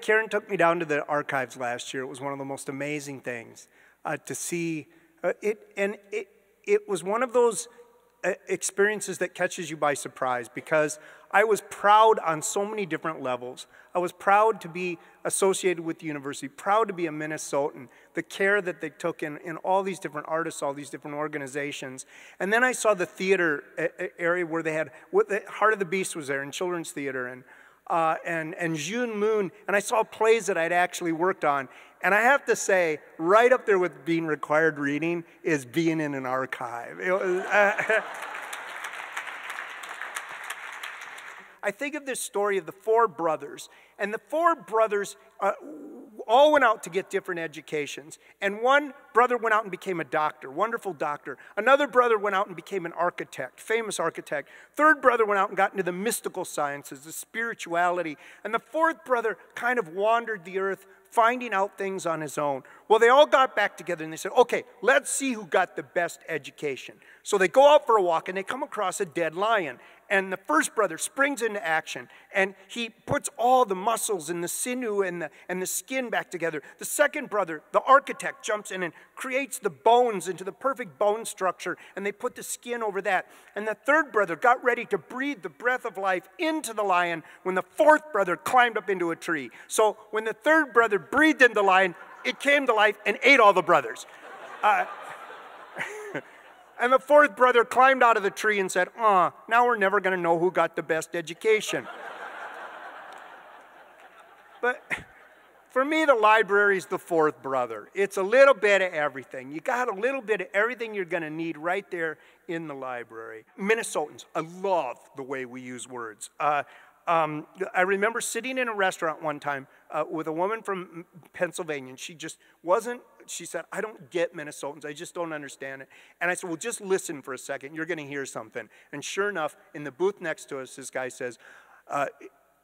Karen took me down to the archives last year. It was one of the most amazing things to see it, and it was one of those experiences that catches you by surprise, because I was proud on so many different levels. I was proud to be associated with the university, proud to be a Minnesotan, the care that they took in all these different artists, all these different organizations. And then I saw the theater area where they had, the Heart of the Beast was there, in children's theater, and June Moon, and I saw plays that I'd actually worked on. And I have to say, right up there with being required reading is being in an archive. It was, I think of this story of the four brothers, and the four brothers all went out to get different educations. And one brother went out and became a doctor, wonderful doctor. Another brother went out and became an architect, famous architect. Third brother went out and got into the mystical sciences, the spirituality. And the fourth brother kind of wandered the earth, finding out things on his own. Well, they all got back together and they said, okay, let's see who got the best education. So they go out for a walk and they come across a dead lion. And the first brother springs into action, and he puts all the muscles and the sinew and the skin back together. The second brother, the architect, jumps in and creates the bones into the perfect bone structure, and they put the skin over that. And the third brother got ready to breathe the breath of life into the lion when the fourth brother climbed up into a tree. So when the third brother breathed into the lion, it came to life and ate all the brothers. And the fourth brother climbed out of the tree and said, now we're never going to know who got the best education. But for me, the library is the fourth brother. It's a little bit of everything. You got a little bit of everything you're going to need right there in the library. Minnesotans, I love the way we use words. I remember sitting in a restaurant one time with a woman from Pennsylvania, and she just wasn't, she said, I don't get Minnesotans, I just don't understand it. And I said, well, just listen for a second, you're going to hear something. And sure enough, in the booth next to us, this guy says,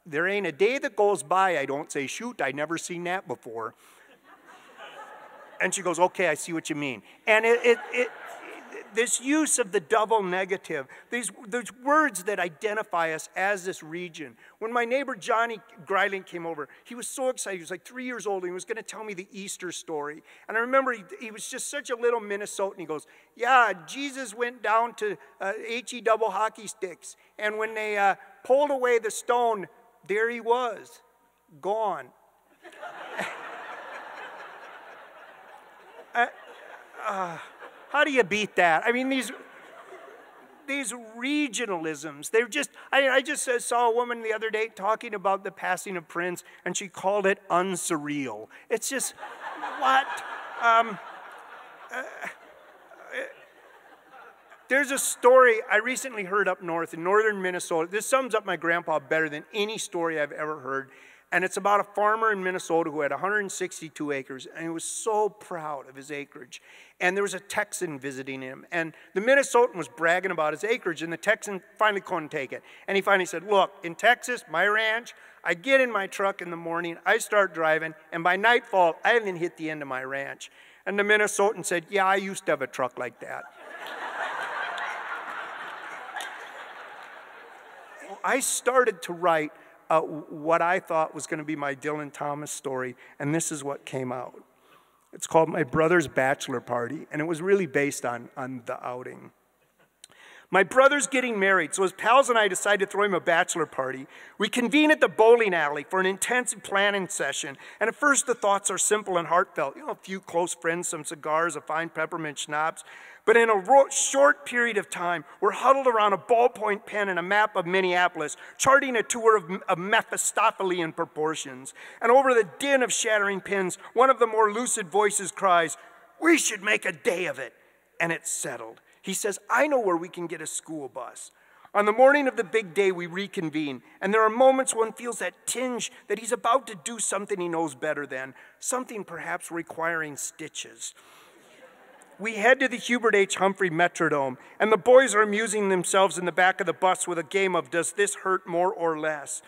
there ain't a day that goes by I don't say, shoot, I never seen that before. And she goes, okay, I see what you mean. And this use of the double negative, these words that identify us as this region. When my neighbor Johnny Greiling came over, he was so excited. He was like 3 years old, and he was going to tell me the Easter story. And I remember he was just such a little Minnesotan. He goes, yeah, Jesus went down to HE double hockey sticks, and when they pulled away the stone, there he was, gone. How do you beat that? I mean, these regionalisms, they're just, I just saw a woman the other day talking about the passing of Prince, and she called it unsurreal. It's just, what? There's a story I recently heard up north in northern Minnesota. This sums up my grandpa better than any story I've ever heard. And it's about a farmer in Minnesota who had 162 acres, and he was so proud of his acreage. And there was a Texan visiting him, and the Minnesotan was bragging about his acreage, and the Texan finally couldn't take it. And he finally said, look, in Texas, my ranch, I get in my truck in the morning, I start driving, and by nightfall, I haven't hit the end of my ranch. And the Minnesotan said, yeah, I used to have a truck like that. I started to write what I thought was going to be my Dylan Thomas story, and this is what came out. It's called My Brother's Bachelor Party, and it was really based on the outing. My brother's getting married, so his pals and I decided to throw him a bachelor party. We convene at the bowling alley for an intensive planning session, and at first the thoughts are simple and heartfelt. You know, a few close friends, some cigars, a fine peppermint schnapps. But in a short period of time, we're huddled around a ballpoint pen and a map of Minneapolis, charting a tour of Mephistophelian proportions. And over the din of shattering pins, one of the more lucid voices cries, "We should make a day of it." And it's settled. He says, I know where we can get a school bus. On the morning of the big day, we reconvene, and there are moments one feels that tinge that he's about to do something he knows better than, something perhaps requiring stitches. We head to the Hubert H. Humphrey Metrodome, and the boys are amusing themselves in the back of the bus with a game of Does This Hurt More or Less?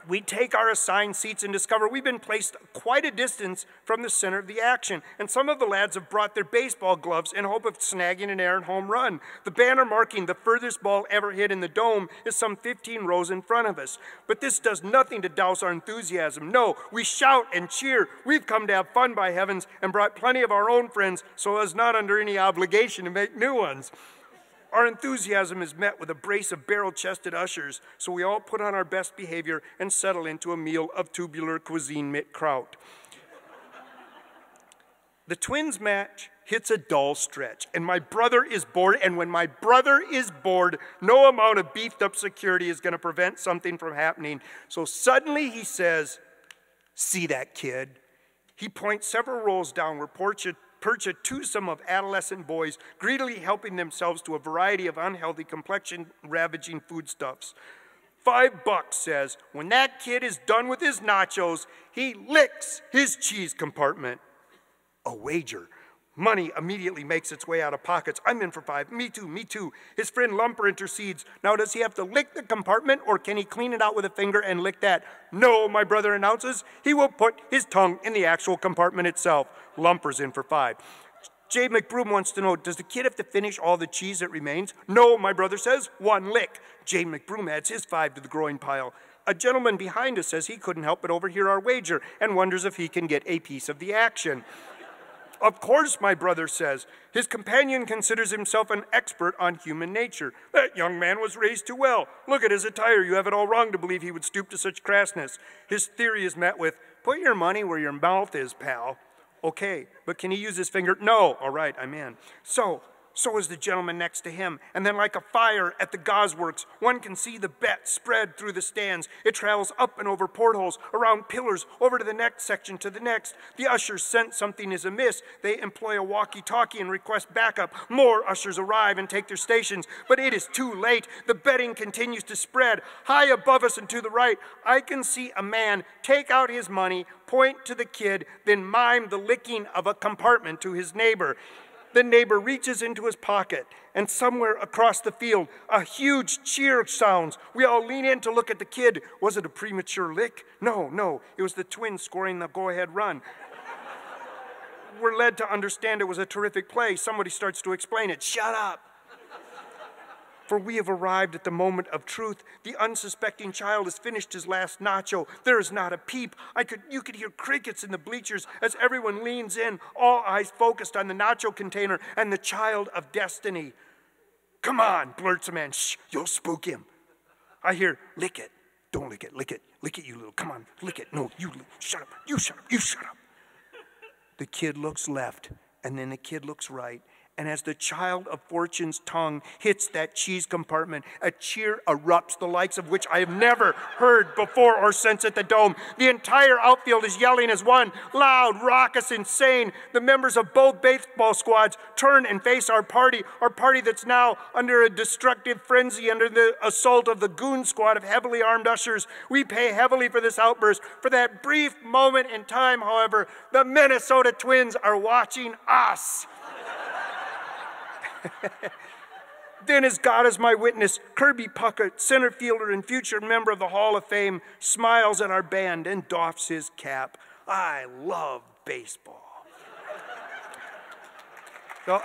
We take our assigned seats and discover we've been placed quite a distance from the center of the action, and some of the lads have brought their baseball gloves in hope of snagging an errant home run. The banner marking the furthest ball ever hit in the dome is some 15 rows in front of us. But this does nothing to douse our enthusiasm. No, we shout and cheer. We've come to have fun, by heavens, and brought plenty of our own friends so as not under any obligation to make new ones. Our enthusiasm is met with a brace of barrel-chested ushers, so we all put on our best behavior and settle into a meal of tubular cuisine mit kraut. The twins match hits a dull stretch, and my brother is bored, and when my brother is bored, no amount of beefed-up security is going to prevent something from happening. So suddenly he says, "See that kid?" He points several rows down where perch a twosome of adolescent boys greedily helping themselves to a variety of unhealthy complexion-ravaging foodstuffs. $5 says, when that kid is done with his nachos, he licks his cheese compartment. A wager. Money immediately makes its way out of pockets. I'm in for $5. Me too, me too. His friend Lumper intercedes. Now, does he have to lick the compartment, or can he clean it out with a finger and lick that? No, my brother announces. He will put his tongue in the actual compartment itself. Lumper's in for $5. Jay McBroom wants to know, does the kid have to finish all the cheese that remains? No, my brother says. 1 lick. Jay McBroom adds his $5 to the growing pile. A gentleman behind us says he couldn't help but overhear our wager and wonders if he can get a piece of the action. Of course, my brother says. His companion considers himself an expert on human nature. That young man was raised too well. Look at his attire. You have it all wrong to believe he would stoop to such crassness. His theory is met with, put your money where your mouth is, pal. Okay, but can he use his finger? No. All right, I'm in. So is the gentleman next to him. And then like a fire at the gauzeworks, one can see the bet spread through the stands. It travels up and over portholes, around pillars, over to the next section, to the next. The ushers sense something is amiss. They employ a walkie-talkie and request backup. More ushers arrive and take their stations, but it is too late. The betting continues to spread. High above us and to the right, I can see a man take out his money, point to the kid, then mime the licking of a compartment to his neighbor. The neighbor reaches into his pocket, and somewhere across the field, a huge cheer sounds. We all lean in to look at the kid. Was it a premature lick? No, it was the twins scoring the go-ahead run. We're led to understand it was a terrific play. Somebody starts to explain it. Shut up. For we have arrived at the moment of truth. The unsuspecting child has finished his last nacho. There is not a peep. You could hear crickets in the bleachers as everyone leans in, all eyes focused on the nacho container and the child of destiny. Come on, blurts a man. Shh, you'll spook him. I hear, lick it. Don't lick it, lick it. Lick it, you little, come on, lick it. No, shut up, you shut up, you shut up. The kid looks left, and then the kid looks right. And as the child of fortune's tongue hits that cheese compartment, a cheer erupts, the likes of which I have never heard before or since at the Dome. The entire outfield is yelling as one, loud, raucous, insane. The members of both baseball squads turn and face our party that's now under a destructive frenzy under the assault of the goon squad of heavily armed ushers. We pay heavily for this outburst. For that brief moment in time, however, the Minnesota Twins are watching us. Then, as God is my witness, Kirby Puckett, center fielder and future member of the Hall of Fame, smiles at our band and doffs his cap. I love baseball. So,